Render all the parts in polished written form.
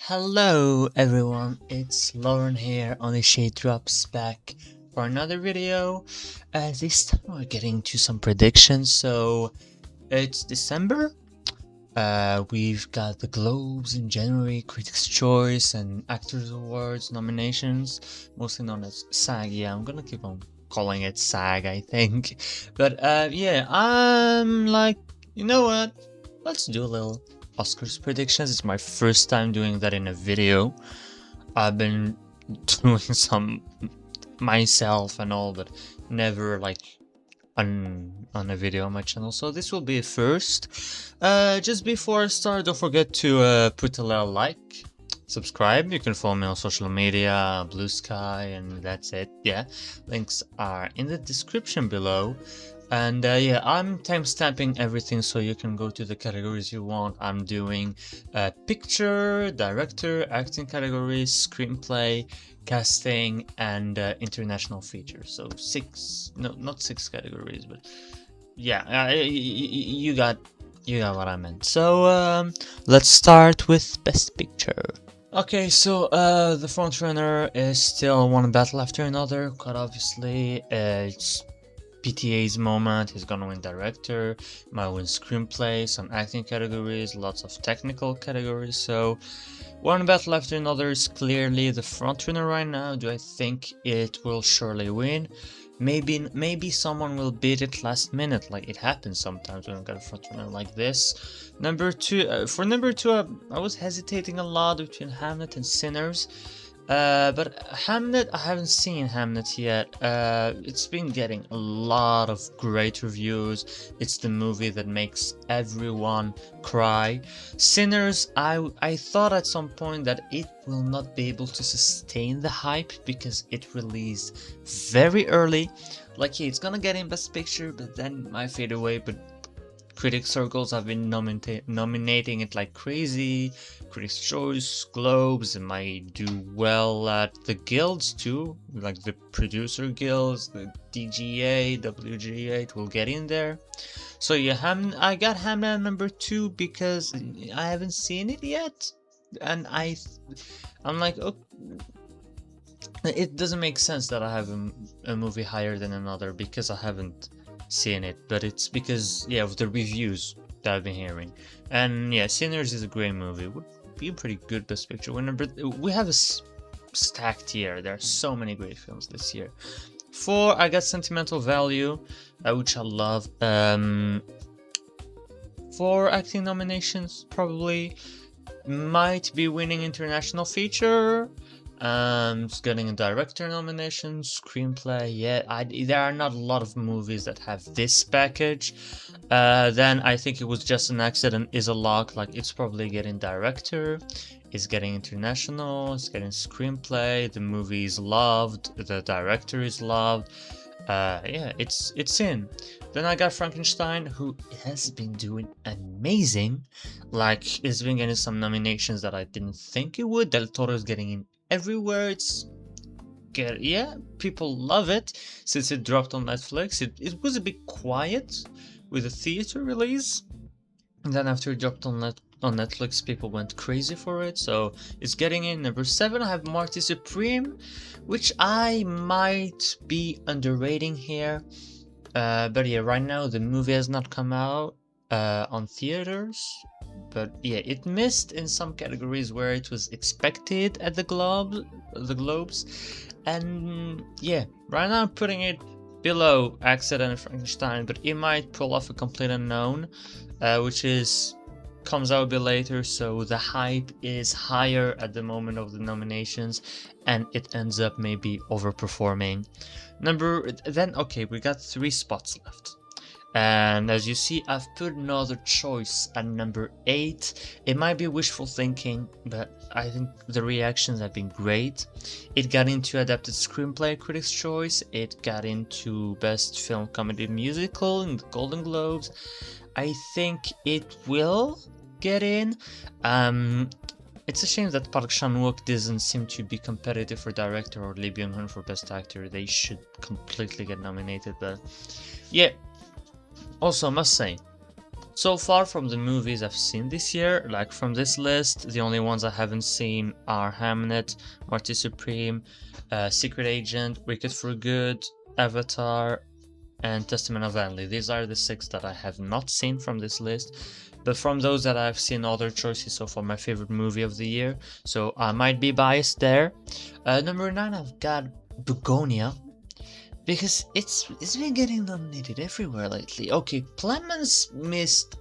Hello everyone, it's Lauren here on the Shade Drops back for another video. This time we're getting to some predictions. So it's December. We've got the Globes in January, Critics' Choice and Actors Awards nominations, mostly known as SAG. Yeah, I'm gonna keep on calling it SAG, I think. But yeah, I'm like, you know what? Let's do a little Oscars predictions. It's my first time doing that in a video. I've been doing some myself and all, but never like on a video on my channel, so this will be a first. Just before I start, don't forget to put a little like, subscribe. You can follow me on social media, Blue Sky, and that's it. Yeah, links are in the description below. And yeah, I'm timestamping everything so you can go to the categories you want. I'm doing picture, director, acting categories, screenplay, casting, and international features. So not six categories, but yeah, you got what I meant. So let's start with best picture. Okay, so the frontrunner is still one battle after another. Quite obviously, it's PTA's moment. He's gonna win director, might win screenplay, some acting categories, lots of technical categories. So one battle after another is clearly the frontrunner right now. Do I think it will surely win? Maybe someone will beat it last minute, like it happens sometimes when we got a frontrunner like this. Number two, for number two, I was hesitating a lot between Hamnet and Sinners. But Hamnet, I haven't seen Hamnet yet. It's been getting a lot of great reviews. It's the movie that makes everyone cry. Sinners, I thought at some point that it will not be able to sustain the hype because it released very early. Like, yeah, it's gonna get in Best Picture, but then might fade away. But critic circles have been nominating it like crazy. Critics' Choice, Globes, it might do well at the guilds too, like the producer guilds, the DGA, WGA, it will get in there. So yeah, I got Hamlet number 2 because I haven't seen it yet, and I'm like, oh, it doesn't make sense that I have a movie higher than another because I haven't seen it, but it's because, yeah, of the reviews that I've been hearing. And yeah, Sinners is a great movie, would be a pretty good best picture winner, but we have a stacked year. There are so many great films this year. 4, I got Sentimental Value, which I love. 4 acting nominations, probably. Might be winning international feature. It's getting a director nomination, screenplay. Yeah, there are not a lot of movies that have this package. Then I think it was just an accident is a lock. Like, it's probably getting director, it's getting international, it's getting screenplay. The movie is loved, the director is loved. Yeah, it's in. Then I got Frankenstein, who has been doing amazing. Like, it's been getting some nominations that I didn't think it would. Del Toro is getting in everywhere. Yeah, people love it since it dropped on Netflix. It was a bit quiet with the theater release, and then after it dropped on Netflix, people went crazy for it. So it's getting in. Number 7, I have Marty Supreme, which I might be underrating here. But yeah, right now the movie has not come out on theaters. But yeah, it missed in some categories where it was expected at the Globes. And yeah, right now I'm putting it below Accident and Frankenstein, but it might pull off a Complete Unknown, which comes out a bit later, so the hype is higher at the moment of the nominations, and it ends up maybe overperforming. Okay, we got 3 spots left. And as you see, I've put another choice at number 8. It might be wishful thinking, but I think the reactions have been great. It got into Adapted Screenplay Critics' Choice. It got into Best Film Comedy Musical in the Golden Globes. I think it will get in. It's a shame that Park Chan-wook doesn't seem to be competitive for director or Lee Byung-hun for best actor. They should completely get nominated, but yeah. Also, I must say, So far from the movies I've seen this year, like from this list, the only ones I haven't seen are Hamnet, Marty Supreme, Secret Agent, Wicked for Good, Avatar, and Testament of Anli. These are the 6 that I have not seen from this list, but from those that I've seen other choices so far, my favorite movie of the year, so I might be biased there. Number 9, I've got Begonia, because it's been getting nominated everywhere lately. Okay, Clemens missed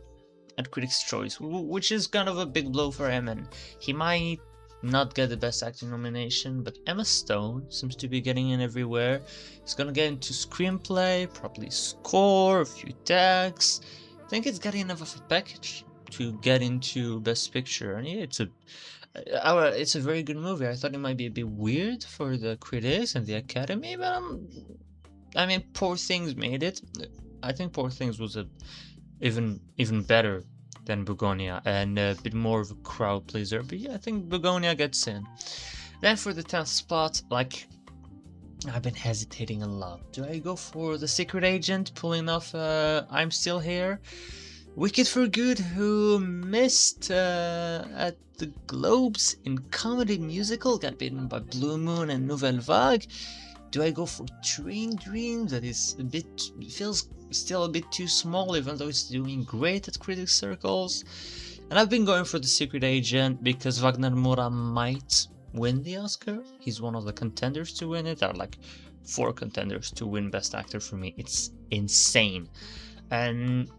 at Critics' Choice, which is kind of a big blow for him, and he might not get the Best Actor nomination, but Emma Stone seems to be getting in everywhere. He's gonna get into Screenplay, probably Score, a few tags. I think it's got enough of a package to get into Best Picture, and yeah, it's a very good movie. I thought it might be a bit weird for the critics and the Academy, but I mean, Poor Things made it. I think Poor Things was even better than Begonia and a bit more of a crowd pleaser. But yeah, I think Begonia gets in. Then for the 10th spot, like, I've been hesitating a lot. Do I go for The Secret Agent, pulling off I'm Still Here? Wicked for Good, who missed at the Globes in comedy musical, got beaten by Blue Moon and Nouvelle Vague. Do I go for Train Dream? That is feels still a bit too small, even though it's doing great at critics circles. And I've been going for The Secret Agent because Wagner Moura might win the Oscar. He's one of the contenders to win it. There are like 4 contenders to win Best Actor for me. It's insane. And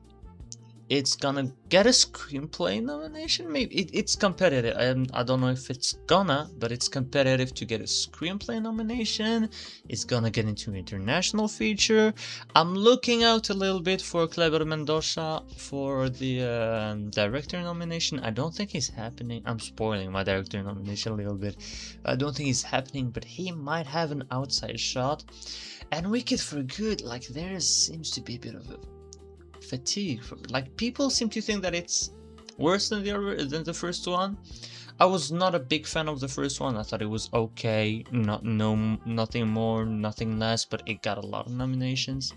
it's gonna get a screenplay nomination. Maybe it's competitive. I don't know if it's gonna, but it's competitive to get a screenplay nomination. It's gonna get into international feature. I'm looking out a little bit for Kleber Mendoza for the director nomination. I don't think it's happening. I'm spoiling my director nomination a little bit. I don't think it's happening, but he might have an outside shot. And Wicked for Good, like, there seems to be a bit of a fatigue. Like, people seem to think that it's worse than the first one. I was not a big fan of the first one. I thought it was okay, nothing more, nothing less, but it got a lot of nominations.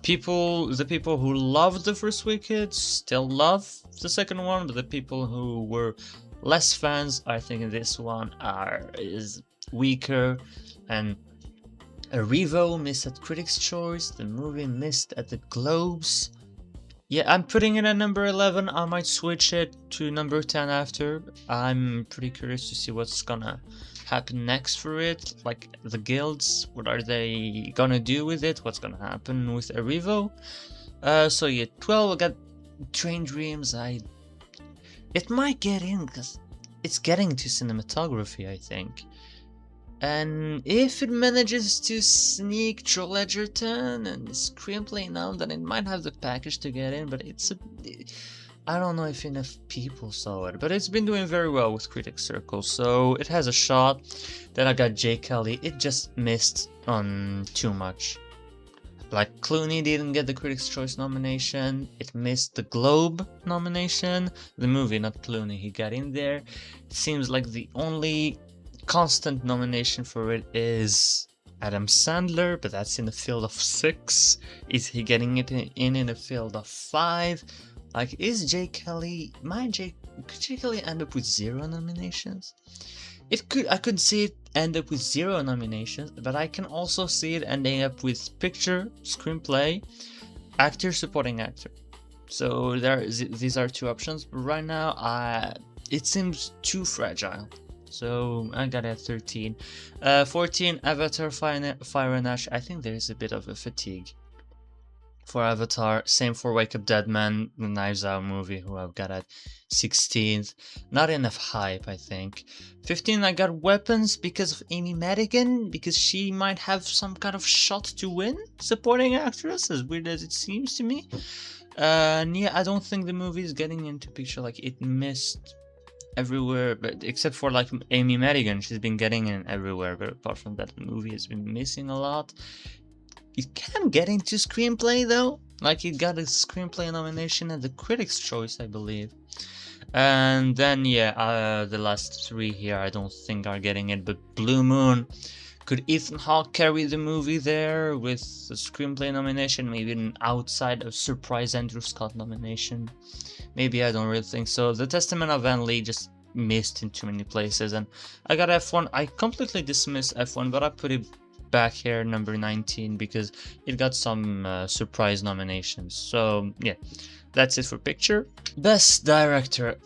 The people who loved the first Wicked still love the second one, but the people who were less fans, I think this one is weaker. And Revo missed at Critics' Choice, the movie missed at the Globes. Yeah, I'm putting it at number 11. I might switch it to number 10 after. I'm pretty curious to see what's gonna happen next for it. Like, the guilds, what are they gonna do with it? What's gonna happen with Revo? So yeah, 12, I got Train Dreams. It might get in because it's getting to cinematography, I think. And if it manages to sneak Joel Edgerton and Screenplay now, then it might have the package to get in, but I don't know if enough people saw it, but it's been doing very well with critics circles, so it has a shot. Then I got Jay Kelly. It just missed on too much. Like, Clooney didn't get the Critics' Choice nomination. It missed the Globe nomination. The movie, not Clooney, he got in there. It seems like the only constant nomination for it is Adam Sandler, but that's in a field of 6. Is he getting it in a field of 5? Like, is Jay Kelly... could Jay Kelly end up with 0 nominations? I could see it end up with 0 nominations, but I can also see it ending up with picture, screenplay, actor, supporting actor. So these are 2 options, but right now it seems too fragile. So I got it at 13. 14, Avatar, Fire and Ash. I think there's a bit of a fatigue for Avatar. Same for Wake Up Dead Man, the Knives Out movie, who I've got at 16th. Not enough hype, I think. 15, I got Weapons because of Amy Madigan, because she might have some kind of shot to win supporting actress, as weird as it seems to me. And yeah, I don't think the movie is getting into picture. Like, it missed everywhere, but except for like Amy Madigan, she's been getting in everywhere, but apart from that, the movie has been missing a lot. It can get into screenplay though, like it got a screenplay nomination at the Critics' Choice, I believe. And then yeah, the last 3 here I don't think are getting it, but Blue Moon, Could Ethan Hawke carry the movie there with the screenplay nomination? Maybe an outside of surprise Andrew Scott nomination? Maybe, I don't really think so. The Testament of Van Lee just missed in too many places, and I got F1. I completely dismissed F1, but I put it back here, number 19, because it got some surprise nominations. So yeah, that's it for picture. Best director.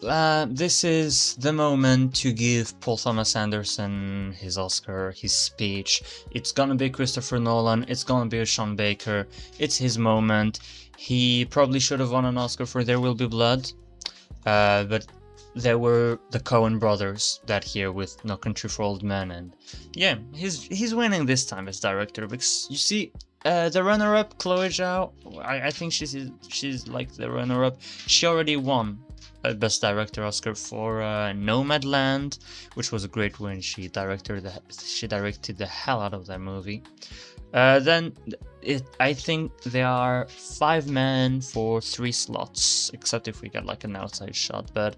This is the moment to give Paul Thomas Anderson his Oscar, his speech. It's gonna be Christopher Nolan, it's gonna be Sean Baker. It's his moment. He probably should have won an Oscar for There Will Be Blood, but there were the Coen brothers that year with No Country for Old Men, and yeah, he's winning this time as director, because you see, the runner-up, Chloe Zhao, I think she's like the runner-up. She already won a Best Director Oscar for Nomadland, which was a great win. She directed the hell out of that movie. Then I think there are 5 men for 3 slots, except if we get like an outside shot. But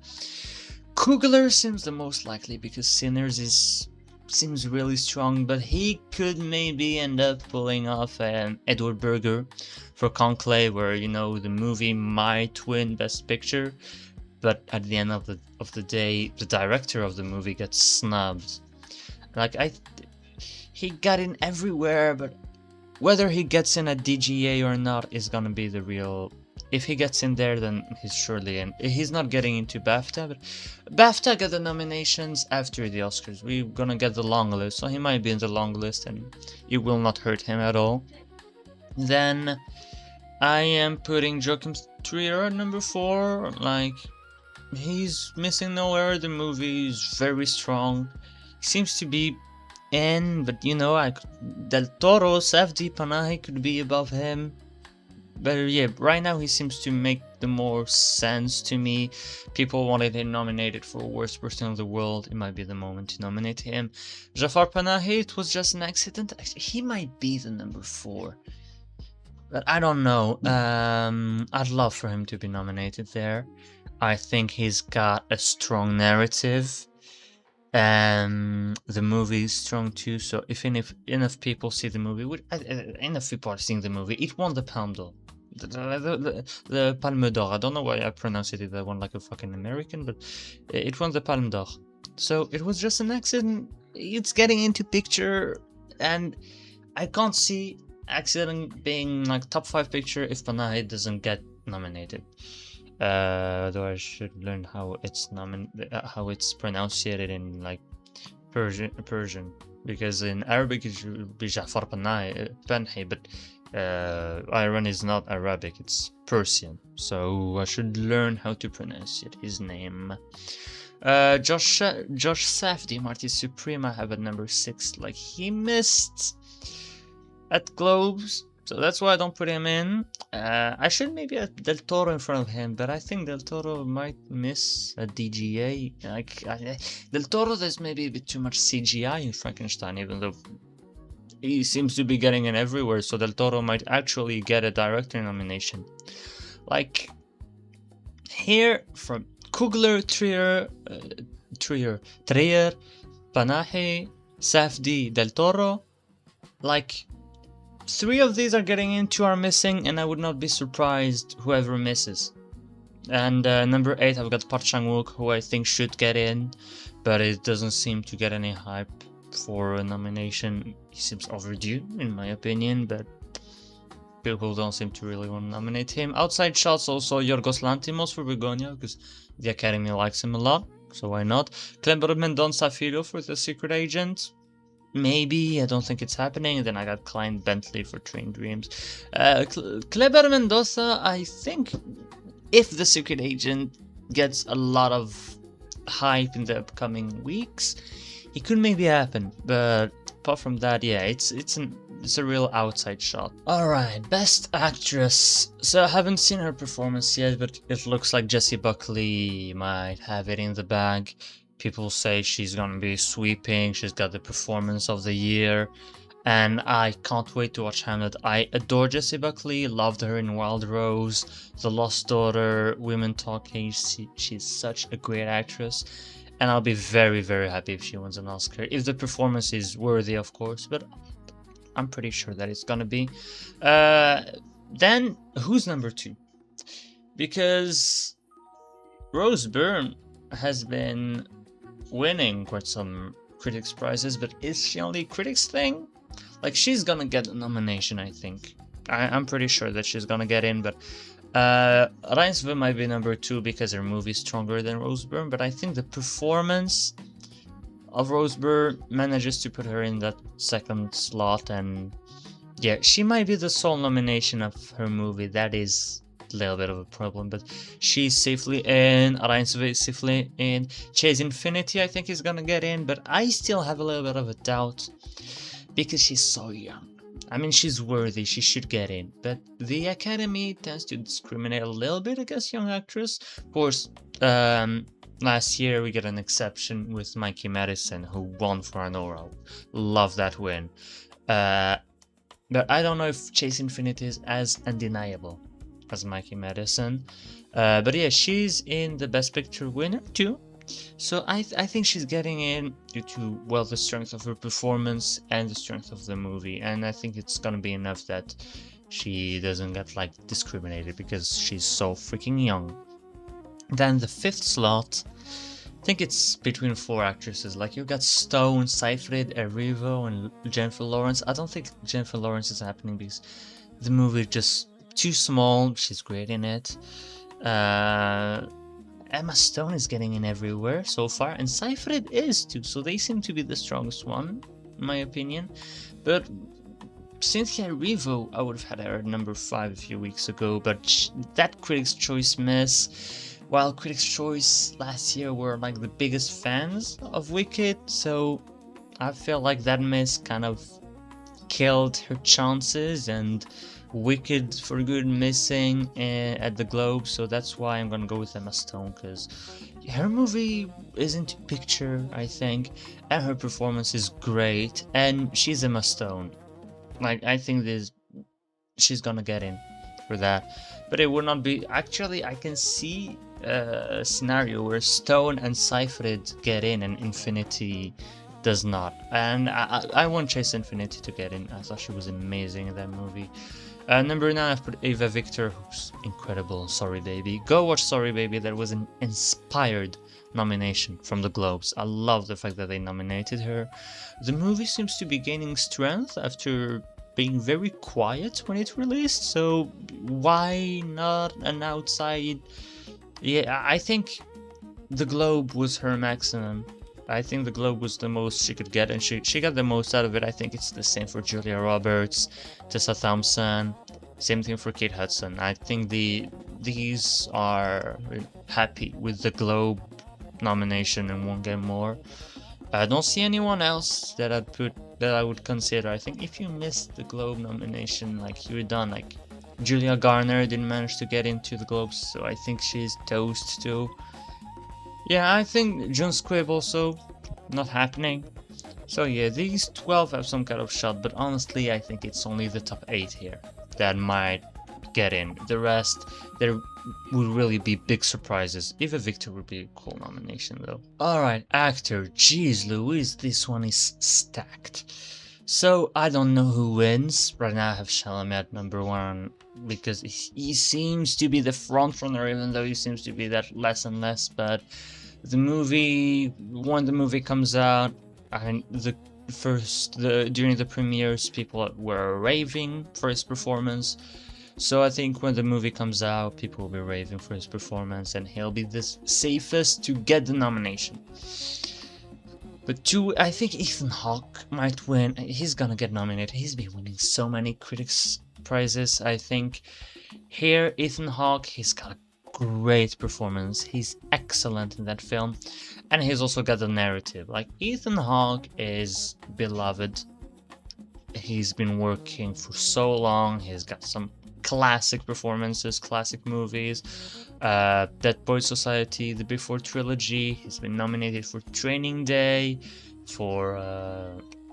Coogler seems the most likely because Sinners seems really strong, but he could maybe end up pulling off Edward Berger for Conclave, where the movie might win Best Picture, but at the end of the day, the director of the movie gets snubbed. Like he got in everywhere, but whether he gets in at DGA or not is gonna be the real. If he gets in there, then he's surely in. He's not getting into BAFTA, but BAFTA got the nominations after the Oscars. We're gonna get the long list, so he might be in the long list, and it will not hurt him at all. Then I am putting Joachim Trier at number 4. Like, he's missing nowhere. The movie is very strong. He seems to be in, but Del Toro, Safdie, Panahi could be above him. But yeah, right now he seems to make the more sense to me. People wanted him nominated for Worst Person in the World. It might be the moment to nominate him. Jafar Panahi, it was just an accident. Actually, he might be the number 4. But I don't know. I'd love for him to be nominated there. I think he's got a strong narrative. The movie is strong too, so if enough people see the movie, enough people are seeing the movie, it won the Palme d'Or. The Palme d'Or. I don't know why I pronounced it that one like a fucking American, but it won the Palme d'Or. So it was just an accident. It's getting into picture, and I can't see accident being like top 5 picture if Panahi doesn't get nominated. Though I should learn how it's pronounced in like Persian, because in Arabic it should be Jafar Panahi, but Iran is not Arabic, it's Persian, so I should learn how to pronounce his name. Josh Safdie, Marty Supreme, I have at number 6. Like, he missed at Globes, so that's why I don't put him in. I should maybe have Del Toro in front of him, but I think Del Toro might miss a DGA. Del Toro, there's maybe a bit too much CGI in Frankenstein, even though he seems to be getting in everywhere, so Del Toro might actually get a director nomination. Like, here, from Coogler, Trier, Panahi, Safdie, Del Toro, like, 3 of these are getting in, 2 are missing, and I would not be surprised whoever misses. And number 8, I've got Park Chan-wook, who I think should get in, but it doesn't seem to get any hype for a nomination. He seems overdue, in my opinion, but people don't seem to really want to nominate him. Outside shots, also Yorgos Lanthimos for Begonia, because the Academy likes him a lot, so why not? Kleber Mendonça Filho for The Secret Agent. Maybe, I don't think it's happening. And then I got Klein Bentley for Train Dreams. Kleber Mendoza, I think if The Secret Agent gets a lot of hype in the upcoming weeks, it could maybe happen. But apart from that, yeah, it's a real outside shot. Alright, Best Actress. So I haven't seen her performance yet, but it looks like Jessie Buckley might have it in the bag. People say she's gonna be sweeping, she's got the performance of the year, and I can't wait to watch Hamlet. I adore Jessie Buckley, loved her in Wild Rose, The Lost Daughter, Women Talking. She's such a great actress, and I'll be very, very happy if she wins an Oscar. If the performance is worthy, of course, but I'm pretty sure that it's gonna be. Then, who's number 2? Because Rose Byrne has been winning quite some critics prizes, but is she only critics thing? Like, she's gonna get a nomination, I think. I'm pretty sure that she's gonna get in, but Reinsve might be number 2 because her movie is stronger than Rose Byrne, but I think the performance of Rose Byrne manages to put her in that second slot, and yeah, she might be the sole nomination of her movie. That is a little bit of a problem, but she's safely in. Reinsve is safely in. Chase Infinity, I think, is gonna get in, but I still have a little bit of a doubt because she's so young. I mean, she's worthy, she should get in, but the Academy tends to discriminate a little bit against young actors. Of course, last year we got an exception with Mikey Madison, who won for Anora. Love that win. But I don't know if Chase Infinity is as undeniable as Mikey Madison. But yeah, she's in the Best Picture winner too. So I think she's getting in due to, well, the strength of her performance and the strength of the movie, and I think it's gonna be enough that she doesn't get like discriminated because she's so freaking young. Then the 5th slot, I think it's between 4 actresses. Like, you got Stone, Seyfried, Erivo, and Jennifer Lawrence. I don't think Jennifer Lawrence is happening because the movie is just too small. She's great in it. Emma Stone is getting in everywhere so far, and Seyfried is too, so they seem to be the strongest one, in my opinion. But Cynthia Erivo, I would have had her at number 5 a few weeks ago, but that Critics' Choice miss, while Critics' Choice last year were like the biggest fans of Wicked, so I feel like that miss kind of killed her chances, and Wicked for good missing at the Globe, so that's why I'm gonna go with Emma Stone, because her movie isn't a picture, I think, and her performance is great, and she's Emma Stone. Like, I think she's gonna get in for that, but it would not be. Actually, I can see a scenario where Stone and Seyfried get in and Infinity does not, and I want Chase Infinity to get in. I thought she was amazing in that movie. Number 9, I've put Ava Victor, who's incredible. Sorry Baby. Go watch Sorry Baby. That was an inspired nomination from the Globes. I love the fact that they nominated her. The movie seems to be gaining strength after being very quiet when it released, so why not an outside? Yeah, I think the Globe was her maximum. I think the Globe was the most she could get, and she got the most out of it. I think it's the same for Julia Roberts, Tessa Thompson, same thing for Kate Hudson. I think these are happy with the Globe nomination and won't get more. I don't see anyone else that I would consider. I think if you missed the Globe nomination, like, you're done. Like, Julia Garner didn't manage to get into the Globes, so I think she's toast too. Yeah, I think June Squibb also not happening. So yeah, these 12 have some kind of shot, but honestly, I think it's only the top 8 here that might get in. The rest, there would really be big surprises. Eva Victor would be a cool nomination though. Alright, actor. Jeez Louise, this one is stacked. So I don't know who wins. Right now I have Chalamet at number 1 because he seems to be the front runner, even though he seems to be that less and less. But the movie, when the movie comes out, and during the premieres, people were raving for his performance. So I think when the movie comes out, people will be raving for his performance, and he'll be the safest to get the nomination. But 2, I think Ethan Hawke might win. He's gonna get nominated. He's been winning so many critics prizes. I think here Ethan Hawke, he's got a great performance. He's excellent in that film, and he's also got the narrative. Like, Ethan Hawke is beloved. He's been working for so long. He's got some classic performances, classic movies. Dead Poets Society, the Before trilogy. He's been nominated for Training Day, for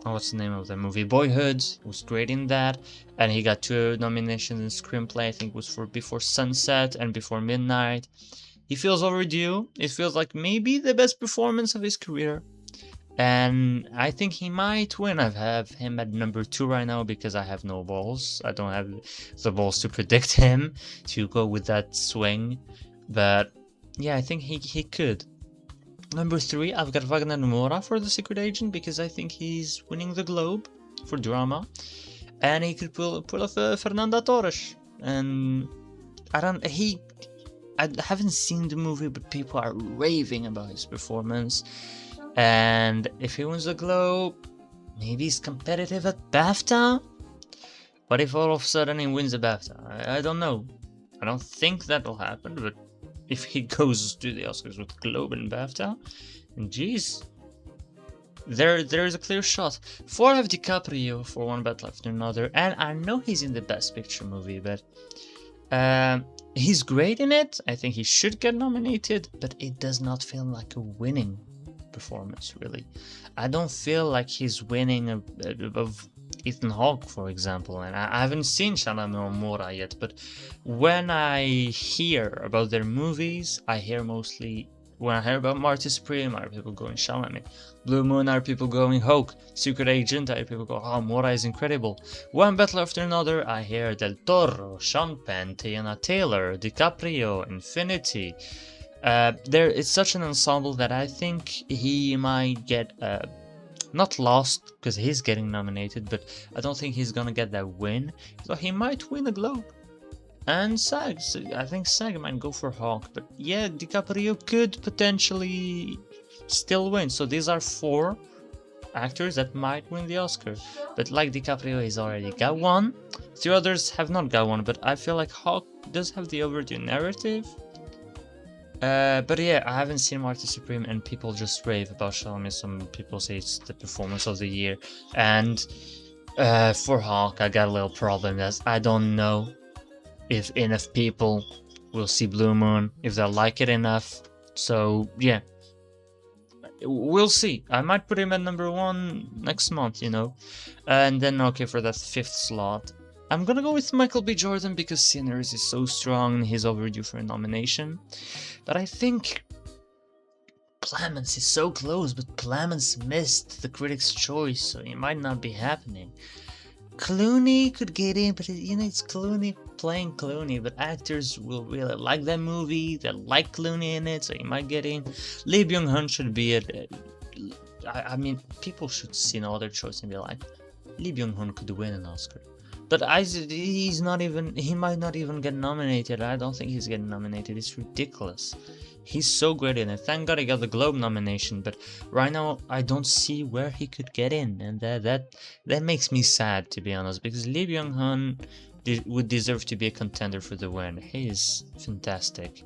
what's the name of that movie? Boyhood. He was great in that, and he got 2 nominations in Screenplay. I think it was for Before Sunset and Before Midnight. He feels overdue. It feels like maybe the best performance of his career. And I think he might win. I have him at number 2 right now because I have no balls. I don't have the balls to predict him to go with that swing. But yeah, I think he could. Number 3, I've got Wagner Moura for The Secret Agent because I think he's winning the Globe for drama. And he could pull off Fernanda Torres. And I haven't seen the movie, but people are raving about his performance. And if he wins the Globe, maybe he's competitive at BAFTA. But if all of a sudden he wins the BAFTA, I don't know. I don't think that'll happen, but if he goes to the Oscars with Globe and BAFTA, and geez, there's a clear shot. 4 have DiCaprio for One Battle After Another, and I know he's in the Best Picture movie, but he's great in it. I think he should get nominated, but it does not feel like a winning performance, really. I don't feel like he's winning above Ethan Hawke, for example, and I haven't seen Chalamet or Moura yet, but when I hear about their movies, I hear mostly, when I hear about Marty Supreme, I hear people going Chalamet. Blue Moon, I hear people going Hawke. Secret Agent, I hear people go, oh, Moura is incredible. One Battle After Another, I hear Del Toro, Sean Penn, Tiana Taylor, DiCaprio, Infinity. It's such an ensemble that I think he might get not lost because he's getting nominated, but I don't think he's gonna get that win. So he might win a Globe. And SAG, I think SAG might go for Hawke, but yeah, DiCaprio could potentially still win. So these are 4 actors that might win the Oscar. But like DiCaprio, he's already got one. 3 others have not got one, but I feel like Hawke does have the overdue narrative. But yeah, I haven't seen Marty Supreme, and people just rave about Chalamet. Some people say it's the performance of the year. And for Hawke, I got a little problem. That I don't know if enough people will see Blue Moon, if they'll like it enough. So yeah, we'll see. I might put him at number 1 next month, you know. And then, okay, for that 5th slot, I'm gonna go with Michael B. Jordan because Sinners is so strong and he's overdue for a nomination. But I think Clemens is so close, but Clemens missed the Critics' Choice, so it might not be happening. Clooney could get in, but it's Clooney playing Clooney, but actors will really like that movie, they like Clooney in it, so he might get in. Lee Byung-hun should be it. I mean, people should see no other choice and be like, Lee Byung-hun could win an Oscar. But he might not even get nominated. I don't think he's getting nominated. It's ridiculous. He's so great in it. Thank God he got the Globe nomination, but right now I don't see where he could get in, and that makes me sad, to be honest, because Lee Byung-hun would deserve to be a contender for the win. He is fantastic.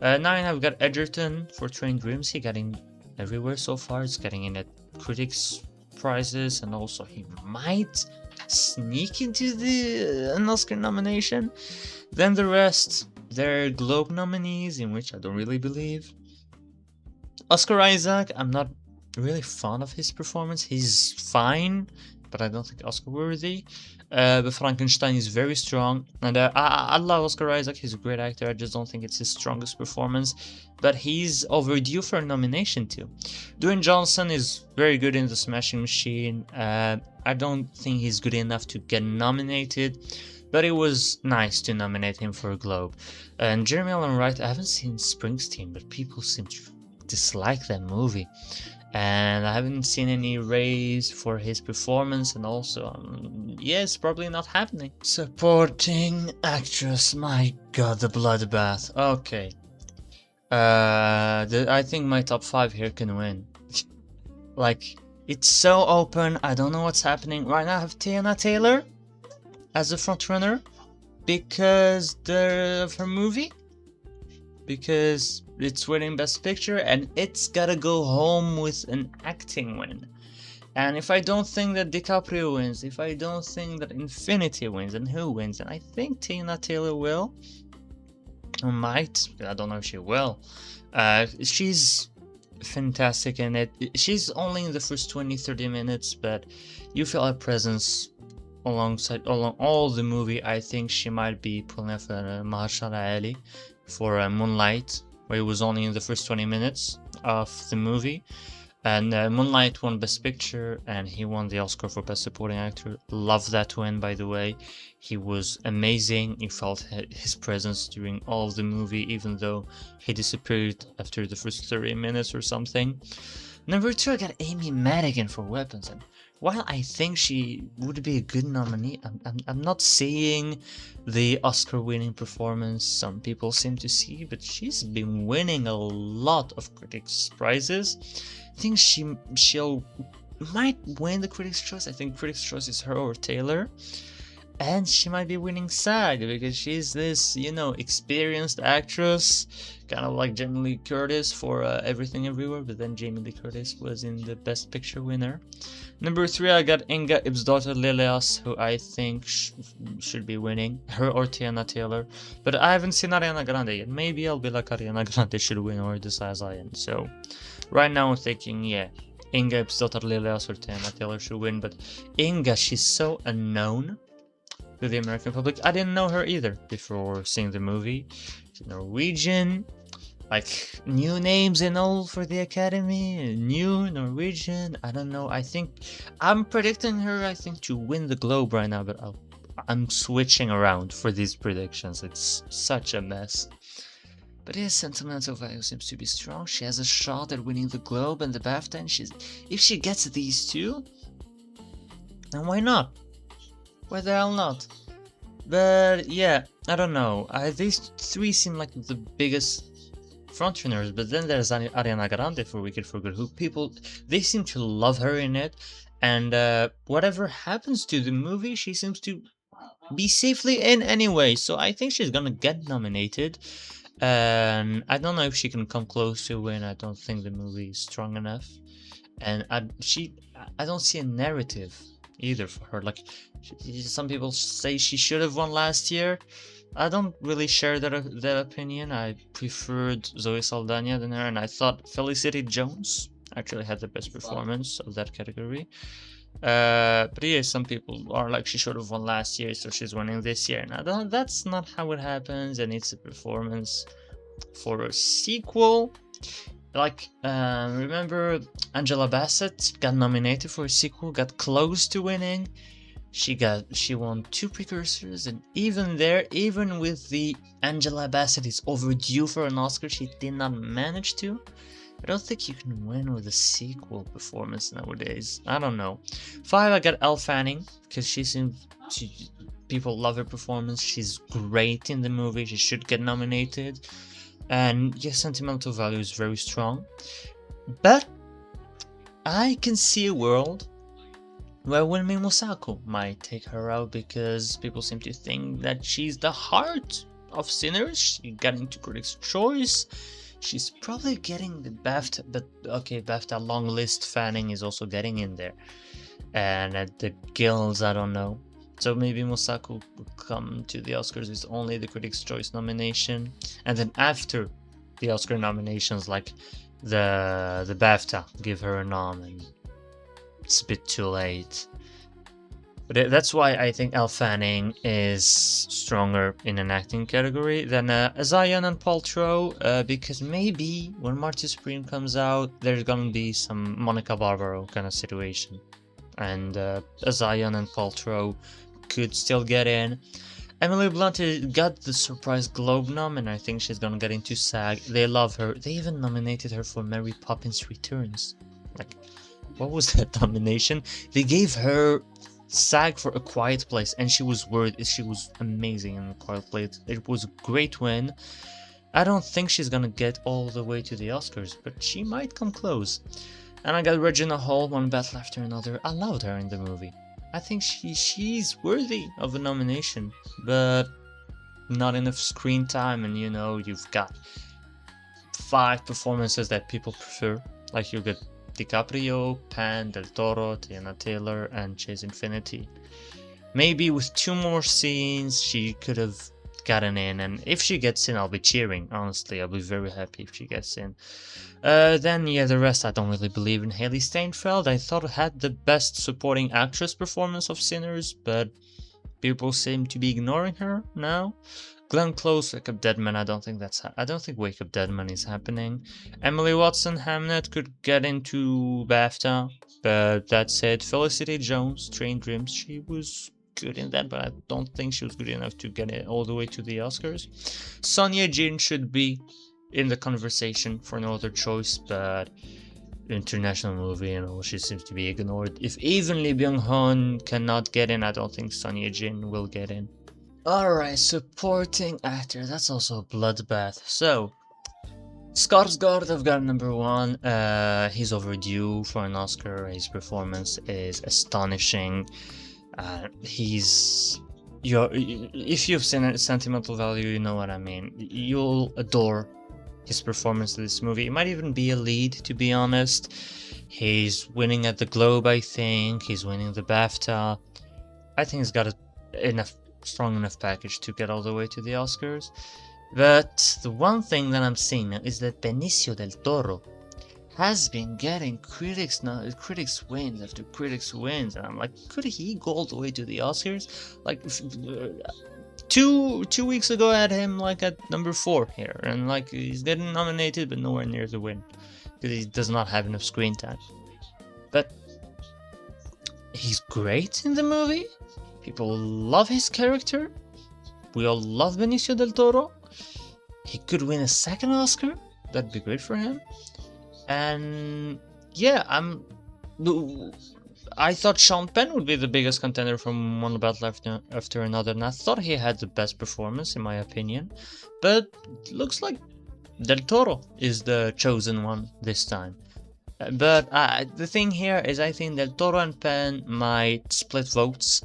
9, I've got Edgerton for Train Dreams. He got in everywhere so far. It's getting in at critics' prizes, and also he might sneak into an Oscar nomination. Then the rest, they're Globe nominees, in which I don't really believe. Oscar Isaac, I'm not really fond of his performance. He's fine, but I don't think Oscar worthy. But Frankenstein is very strong, and I love Oscar Isaac. He's a great actor. I just don't think it's his strongest performance, but he's overdue for a nomination too. Dwayne Johnson is very good in The Smashing Machine. I don't think he's good enough to get nominated, but it was nice to nominate him for a Globe. And Jeremy Allen Wright, I haven't seen Springsteen, but people seem to dislike that movie. And I haven't seen any raise for his performance, and also, it's probably not happening. Supporting actress, my god, the bloodbath. Okay. I think my top 5 here can win. Like, it's so open, I don't know what's happening. Right now I have Tiana Taylor as a frontrunner because of her movie. Because it's winning Best Picture, and it's gotta go home with an acting win. And if I don't think that DiCaprio wins, if I don't think that Infinity wins, and who wins? And I think Tina Taylor will. Or might. I don't know if she will. She's fantastic in it. She's only in the first 20-30 minutes, but you feel her presence along all the movie. I think she might be pulling off Mahershala Ali for Moonlight, where he was only in the first 20 minutes of the movie. And Moonlight won Best Picture, and he won the Oscar for Best Supporting Actor. Love that win, by the way. He was amazing. You felt his presence during all of the movie, even though he disappeared after the first 30 minutes or something. Number 2, I got Amy Madigan for Weapons. And while I think she would be a good nominee, I'm not seeing the Oscar-winning performance some people seem to see, but she's been winning a lot of critics' prizes. I think she'll might win the Critics' Choice. I think Critics' Choice is her or Taylor. And she might be winning SAG because she's this, experienced actress, kind of like Jamie Lee Curtis for Everything Everywhere, but then Jamie Lee Curtis was in the Best Picture winner. Number 3, I got Inga Ibsdottir Lilias, who I think should be winning, her or Tiana Taylor, but I haven't seen Ariana Grande yet. Maybe I'll be like Ariana Grande should win or decide Zion. So right now I'm thinking, yeah, Inga Ibsdottir Lilias or Tiana Taylor should win, but Inga, she's so unknown to the American public. I didn't know her either before seeing the movie. She's Norwegian, like new names and all for the Academy, new Norwegian. I don't know. I think I'm predicting her, I think, to win the Globe right now, but I'm switching around for these predictions. It's such a mess. But his sentimental value seems to be strong. She has a shot at winning the Globe and the BAFTA, and if she gets these two, then why not? Why the hell not? But yeah, I don't know. These 3 seem like the biggest frontrunners, but then there's Ariana Grande for Wicked for Good, who they seem to love her in it, and whatever happens to the movie, she seems to be safely in anyway, so I think she's gonna get nominated. And I don't know if she can come close to win. I don't think the movie is strong enough, and I don't see a narrative either for her. Like, some people say she should have won last year. I don't really share that opinion. I preferred Zoe Saldana than her, and I thought Felicity Jones actually had the best performance of that category. But yeah, some people are like, she should have won last year, so she's winning this year. Now that's not how it happens, and it's a performance for a sequel. Like, remember Angela Bassett got nominated for a sequel, got close to winning. She won 2 precursors, and even with the Angela Bassett is overdue for an Oscar, she did not manage to. I don't think you can win with a sequel performance nowadays. I don't know. 5, I got Elle Fanning, because people love her performance. She's great in the movie. She should get nominated. And yes, sentimental value is very strong. But I can see a world where Wunmi Mosaku might take her out, because people seem to think that she's the heart of Sinners. She got into Critics' Choice. She's probably getting the BAFTA, but okay, BAFTA long list. Fanning is also getting in there. And at the Guilds, I don't know. So maybe Mosaku will come to the Oscars with only the Critics' Choice nomination, and then after the Oscar nominations, like the BAFTA, give her a nom, and it's a bit too late. But that's why I think Elle Fanning is stronger in an acting category than Zion and Paltrow, because maybe when Marty Supreme comes out, there's gonna be some Monica Barbaro kind of situation, and Zion and Paltrow could still get in. Emily Blunt got the surprise Globe nom, and I think she's gonna get into SAG. They love her. They even nominated her for Mary Poppins Returns. Like, what was that nomination? They gave her SAG for A Quiet Place, and she was amazing in A Quiet Place. It was a great win. I don't think she's gonna get all the way to the Oscars, but she might come close. And I got Regina Hall, One Battle After Another. I loved her in the movie. I think she's worthy of a nomination, but not enough screen time, and you've got 5 performances that people prefer. Like, you get DiCaprio, Pan, Del Toro, Tiana Taylor, and Chase Infinity. Maybe with 2 more scenes, she could have gotten in, and if she gets in, I'll be cheering. Honestly, I'll be very happy if she gets in. Then yeah, the rest I don't really believe in. Haley Steinfeld, I thought had the best supporting actress performance of Sinners, but people seem to be ignoring her now. Glenn Close, Wake Up Dead Man. I don't think Wake Up Dead Man is happening. Emily Watson, Hamnet could get into BAFTA, but that's it. Felicity Jones, Train Dreams. She was good in that, but I don't think she was good enough to get it all the way to the Oscars. Sonia Jin should be in the conversation for no other choice, but international movie and all, she seems to be ignored. If even Lee Byung-hun cannot get in, I don't think Sonia Jin will get in. Alright, supporting actor, that's also a bloodbath. So, Skarsgård, I've got number 1. He's overdue for an Oscar. His performance is astonishing. If you've seen Sentimental Value, you know what I mean. You'll adore his performance in this movie. It might even be a lead, to be honest. He's winning at the Globe, I think. He's winning the BAFTA. I think he's got a strong enough package to get all the way to the Oscars. But the one thing that I'm seeing now is that Benicio del Toro has been getting critics wins after critics wins, and I'm like, could he go all the way to the Oscars? Like, two weeks ago I had him like at number 4 here, and like he's getting nominated but nowhere near the win because he does not have enough screen time. But he's great in the movie. People love his character. We all love Benicio del Toro. He could win a second Oscar. That'd be great for him. And yeah, I thought Sean Penn would be the biggest contender from one battle after another, and I thought he had the best performance in my opinion. But looks like Del Toro is the chosen one this time. But the thing here is, I think Del Toro and Penn might split votes,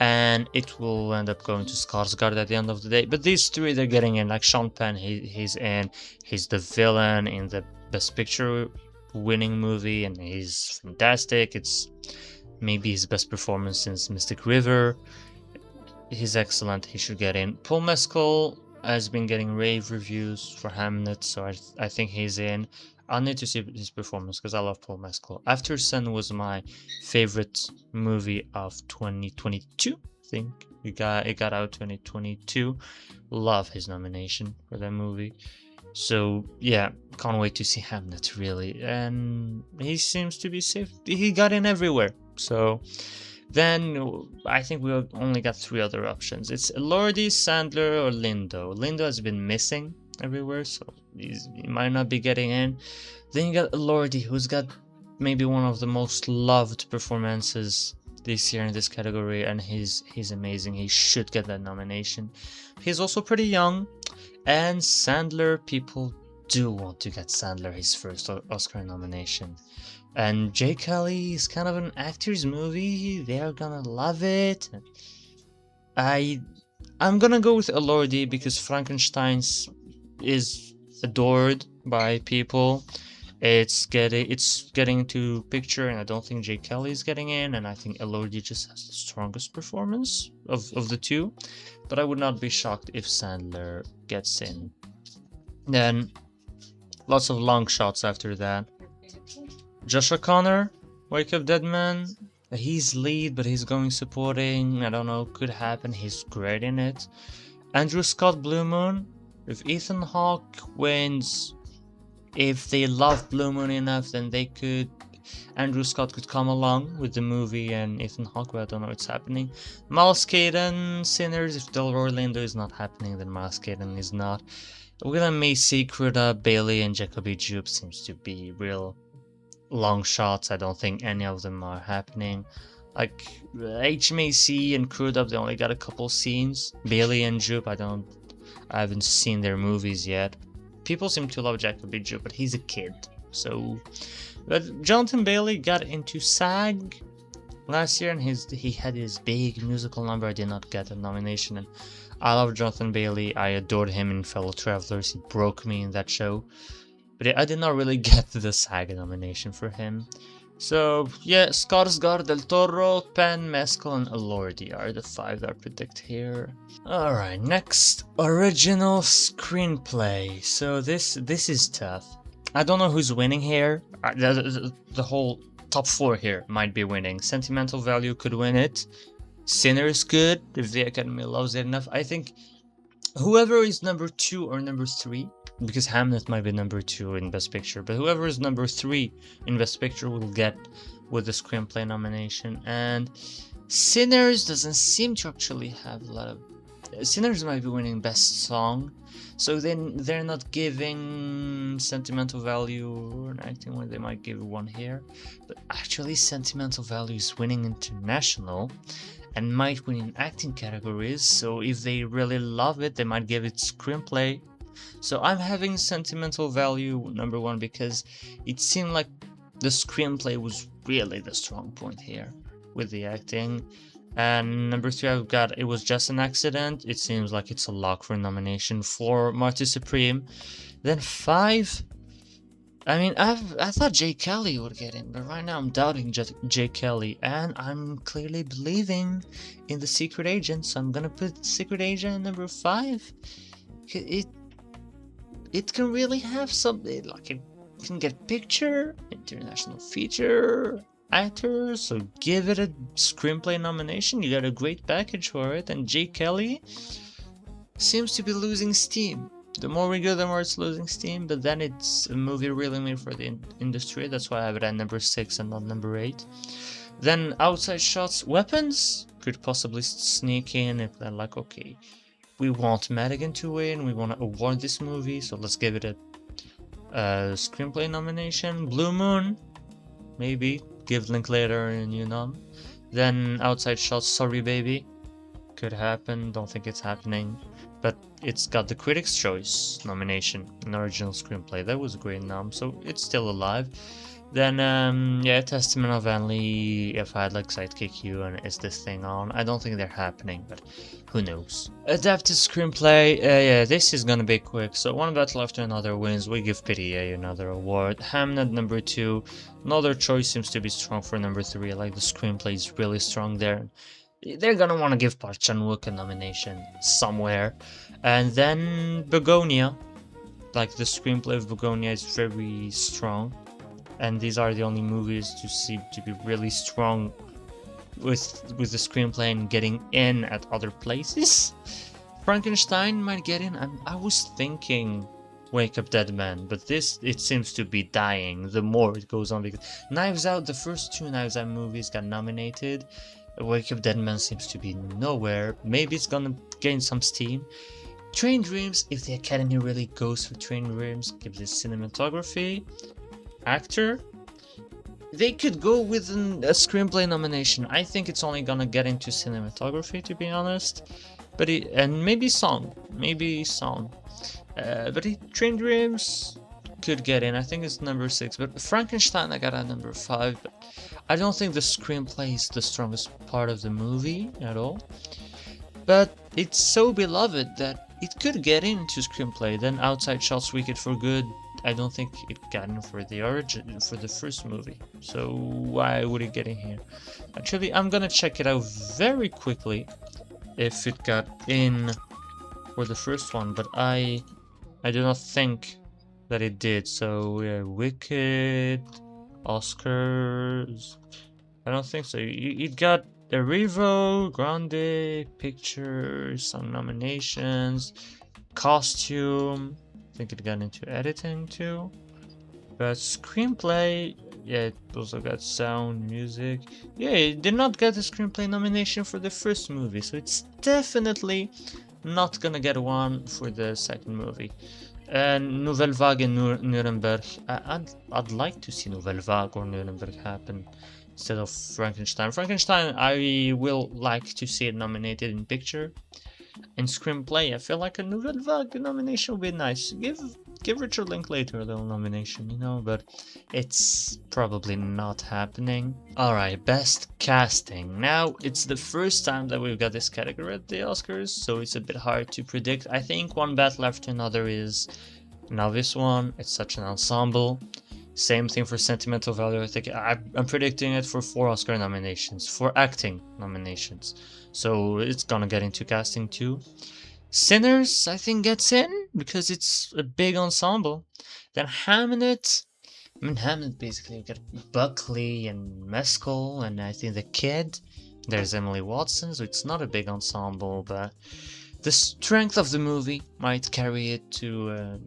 and it will end up going to Skarsgård at the end of the day. But these three, they're getting in. Like Sean Penn, he's in. He's the villain in the Best Picture winning movie, and he's fantastic. It's maybe his best performance since Mystic River. He's excellent. He should get in. Paul Mescal has been getting rave reviews for Hamnet, so I think he's in. I'll need to see his performance because I love Paul Mescal. After Sun was my favorite movie of 2022. I think it got out 2022. Love his nomination for that movie. So yeah, can't wait to see Hamnet really. And he seems to be safe. He got in everywhere. So then I think we only got 3 other options. It's Elordi, Sandler, or Lindo. Lindo has been missing everywhere, so he might not be getting in. Then you got Elordi, who's got maybe one of the most loved performances this year in this category, and he's amazing. He should get that nomination. He's also pretty young, and Sandler, people do want to get Sandler his first Oscar nomination. And Jay Kelly is kind of an actor's movie. They're gonna love it. I'm gonna go with Elordi because Frankenstein's is adored by people. It's getting to picture, and I don't think Jay Kelly is getting in, and I think Elordi just has the strongest performance of the two. But I would not be shocked if Sandler gets in. Then lots of long shots after that. Josh O'Connor, Wake Up Dead Man. He's lead, but he's going supporting. I don't know, could happen. He's great in it. Andrew Scott, Blue Moon. If Ethan Hawke wins, if they love Blue Moon enough, then Andrew Scott could come along with the movie and Ethan Hawke, but I don't know what's happening. Miles Caden, Sinners. If Delroy Lindo is not happening, then Miles Caden is not. William Macy, Cruda, Bailey, and Jacoby Jupe seems to be real long shots. I don't think any of them are happening. Like H. Macy and Crudup, they only got a couple scenes. Bailey and Jupe, I haven't seen their movies yet. People seem to love Jacoby Jupe, but he's a kid. So, but Jonathan Bailey got into SAG last year, and he had his big musical number. I did not get a nomination, and I love Jonathan Bailey. I adored him in Fellow Travelers. He broke me in that show. But I did not really get the SAG nomination for him. So yeah, Skarsgård, Del Toro, Penn, Mescal, and Elordi are the 5 that I predict here. Alright, next, original screenplay. So this is tough. I don't know who's winning here. The whole top 4 here might be winning. Sentimental Value could win it. Sinners could, if the Academy loves it enough. I think whoever is number 2 or number 3, because Hamlet might be number 2 in Best Picture, but whoever is number 3 in Best Picture will get with the screenplay nomination. And Sinners doesn't seem to actually have a lot of... Sinners might be winning Best Song, so then they're not giving sentimental value or an acting one. They might give one here, but actually sentimental value is winning international and might win in acting categories. So if they really love it, they might give it screenplay. So I'm having sentimental value number 1 because it seemed like the screenplay was really the strong point here with the acting. And number 3, I've got It Was Just an Accident. It seems like it's a lock for nomination for Marty Supreme. Then 5, I mean, I thought Jay Kelly would get in, but right now I'm doubting Jay Kelly, and I'm clearly believing in the Secret Agent, so I'm gonna put Secret Agent number 5. It can really have something, like it can get picture, international feature, actors, so give it a screenplay nomination. You got a great package for it, and Jay Kelly seems to be losing steam. The more we go, the more it's losing steam, but then it's a movie really made for the industry. That's why I have it at number 6 and not number 8. Then Outside Shots, Weapons could possibly sneak in if they're like, okay, we want Madigan to win, we want to award this movie, so let's give it a screenplay nomination. Blue Moon, maybe give Linklater a new nom. Then Outside Shots, Sorry Baby, could happen. Don't think it's happening, but it's got the Critics' Choice nomination in original screenplay. That was a great nom, so it's still alive. Then yeah, Testament of Anli, If I Had Like Sidekick You, and Is This Thing On. I don't think they're happening, but who knows. Adapted screenplay, yeah, this is gonna be quick. So One Battle After Another wins. We give PTA another award. Hamnet number 2. Another choice seems to be strong for number 3. Like the screenplay is really strong there. They're gonna want to give Park Chan-wook a nomination somewhere. And then Begonia, like the screenplay of Begonia is very strong, and these are the only movies to seem to be really strong with the screenplay and getting in at other places. Frankenstein might get in. I was thinking Wake Up Dead Man, but this, it seems to be dying the more it goes on, because Knives Out, the first 2 Knives Out movies got nominated. Wake Up Dead Man seems to be nowhere. Maybe it's gonna gain some steam. Train Dreams, if the Academy really goes for Train Dreams, gives it cinematography. Actor, they could go with a screenplay nomination. I think it's only gonna get into cinematography, to be honest. But and maybe song. But Train Dreams could get in. I think it's number 6. But Frankenstein, I got at number 5. But I don't think the screenplay is the strongest part of the movie at all. But it's so beloved that it could get into screenplay. Then Outside Shots, Wicked for Good, I don't think it got in for the first movie. So why would it get in here? Actually, I'm gonna check it out very quickly if it got in for the first one, but I do not think that it did. So yeah, Wicked, Oscars, I don't think so. It got a Revo, Grande, Pictures, some nominations, Costume. I think it got into editing too. But screenplay, yeah, it also got sound, music. Yeah, it did not get a screenplay nomination for the first movie, so it's definitely not gonna get one for the second movie. And Nouvelle Vague and Nuremberg. I'd like to see Nouvelle Vague or Nuremberg happen instead of Frankenstein. Frankenstein, I will like to see it nominated in picture. In screenplay, I feel like a Nouvelle Vague nomination would be nice. Give Richard Linklater a little nomination, you know, but it's probably not happening. Alright, best casting. Now, it's the first time that we've got this category at the Oscars, so it's a bit hard to predict. I think One Battle After Another is an obvious one. It's such an ensemble. Same thing for sentimental value. I think I'm predicting it for 4 Oscar nominations, 4 acting nominations. So it's gonna get into casting too. Sinners, I think, gets in because it's a big ensemble. Then Hamnet. I mean, Hamnet basically got Buckley and Mescal, and I think the kid. There's Emily Watson, so it's not a big ensemble, but the strength of the movie might carry it to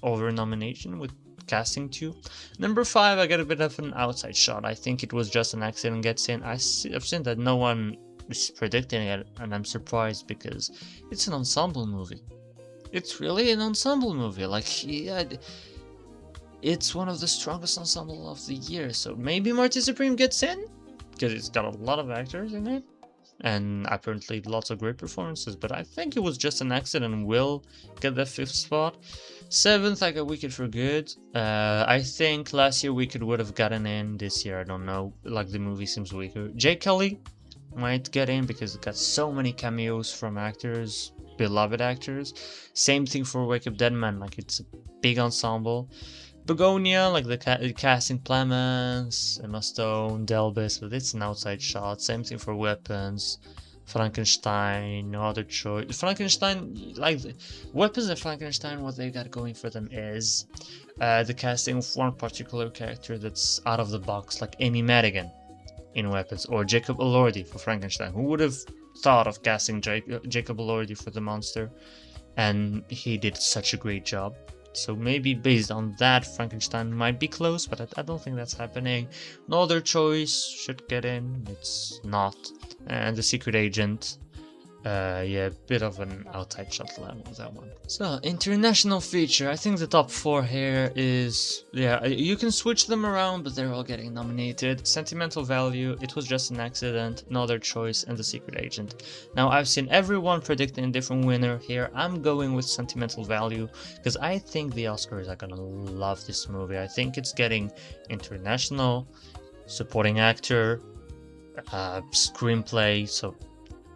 over nomination with casting too. Number 5, I got a bit of an outside shot. I think it was just an accident gets in. I've seen that no one is predicting it, and I'm surprised because it's an ensemble movie. It's really an ensemble movie. Like, yeah, it's one of the strongest ensemble of the year. So maybe Marty Supreme gets in because it's got a lot of actors in it and apparently lots of great performances. But I think it was just an accident and will get the 5th spot. 7th, I got Wicked for Good. I think last year Wicked would have gotten in. This year, I don't know. Like, the movie seems weaker. Jay Kelly might get in because it got so many cameos from actors, beloved actors. Same thing for Wake Up Dead Man. Like, it's a big ensemble. Begonia, like the casting Clemens, Emma Stone, Delbis, but it's an outside shot. Same thing for Weapons. Frankenstein, no other choice. Frankenstein, like Weapons and Frankenstein, what they got going for them is the casting of one particular character that's out of the box, like Amy Madigan in Weapons, or Jacob Elordi for Frankenstein. Who would have thought of casting Jacob Elordi for the monster? And he did such a great job. So maybe based on that, Frankenstein might be close, but I don't think that's happening. No other choice should get in. It's not. And The Secret Agent. Yeah, bit of an outside shot level with that one. So, international feature. I think the top 4 here is... yeah, you can switch them around, but they're all getting nominated. Sentimental Value, It Was Just an Accident, No Other Choice, and The Secret Agent. Now, I've seen everyone predicting a different winner here. I'm going with Sentimental Value, because I think the Oscars are gonna love this movie. I think it's getting international, supporting actor, screenplay, so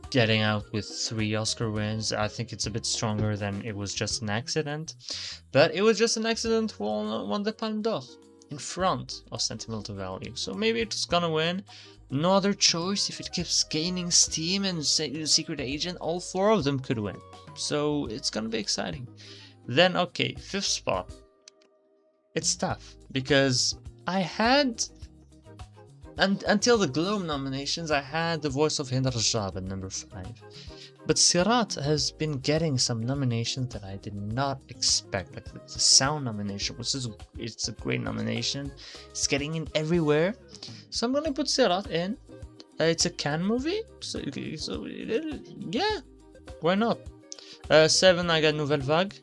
getting out with 3 Oscar wins. I think it's a bit stronger than It Was Just an Accident. But It Was Just an Accident won the Palme d'Or in front of Sentimental Value. So maybe it's gonna win. No Other Choice, if it keeps gaining steam, and Secret Agent, all 4 of them could win. So it's gonna be exciting. Then, okay, 5th spot. It's tough because I had... and until the Globe nominations, I had The Voice of Hind Rajab at number 5. But Sirat has been getting some nominations that I did not expect. Like the sound nomination, which is it's a great nomination. It's getting in everywhere. So I'm gonna put Sirat in. It's a Cannes movie, so yeah, why not? 7, I got Nouvelle Vague.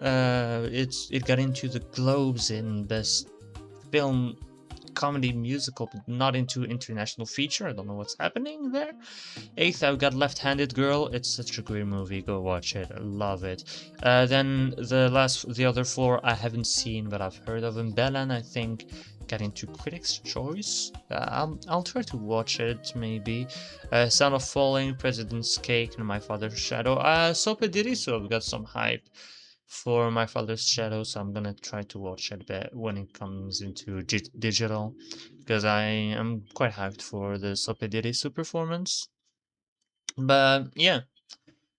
It got into the Globes in Best Film Comedy Musical, but not into international feature. I don't know what's happening there. 8th, I've got Left-Handed Girl. It's such a great movie. Go watch it. I love it. Then the other 4 I haven't seen, but I've heard of them. Belan, I think, got into Critics' Choice. I'll try to watch it, maybe. Sound of Falling, President's Cake, and My Father's Shadow. Sope Diriso, I've got some hype for My Father's Shadow, so I'm gonna try to watch it when it comes into digital, because I am quite hyped for the Sope Dirisu performance. But yeah,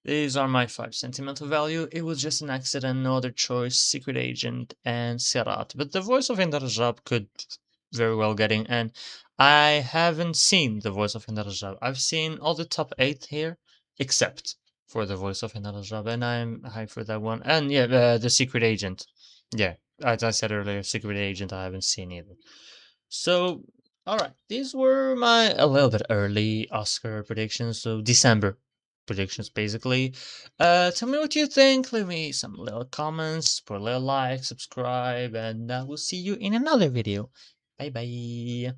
these are my 5. Sentimental Value, It Was Just an Accident, No Other Choice, Secret Agent, and Sirat. But The Voice of Hind Rajab could very well get in, and I haven't seen The Voice of Hind Rajab. I've seen all the top 8 here, except for The Voice of Hind Rajab, and I'm hyped for that one. And yeah, The Secret Agent. Yeah, as I said earlier, Secret Agent I haven't seen either. So, alright, these were my a little bit early Oscar predictions, so December predictions basically. Tell me what you think, leave me some little comments, put a little like, subscribe, and we'll see you in another video. Bye bye.